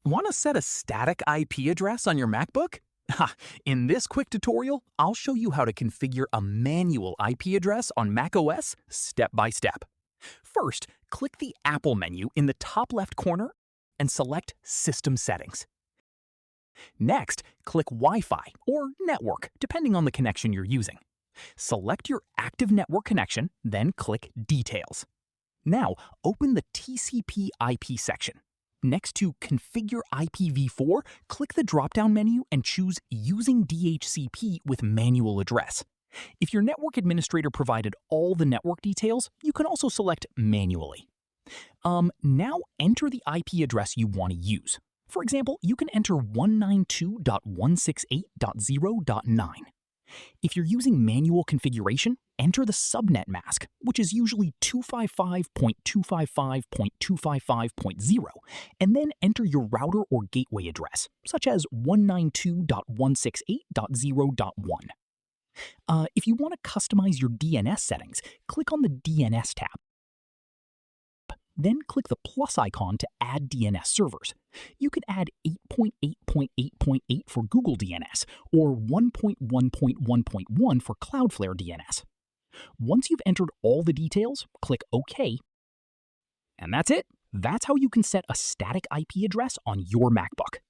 Want to set a static IP address on your MacBook? Ha, in this quick tutorial, I'll show you how to configure a manual IP address on macOS step by step. First, click the Apple menu in the top left corner and select System Settings. Next, click Wi-Fi or Network, depending on the connection you're using. Select your active network connection, then click Details. Now, open the TCP/IP section. Next to Configure IPv4, click the drop-down menu and choose Using DHCP with Manual Address. If your network administrator provided all the network details, you can also select Manually. Now enter the IP address you want to use. For example, you can enter 192.168.0.9. If you're using manual configuration, enter the subnet mask, which is usually 255.255.255.0, and then enter your router or gateway address, such as 192.168.0.1. If you want to customize your DNS settings, click on the DNS tab. Then click the plus icon to add DNS servers. You could add 8.8.8.8 for Google DNS or 1.1.1.1 for Cloudflare DNS. Once you've entered all the details, click OK. And that's it. That's how you can set a static IP address on your MacBook.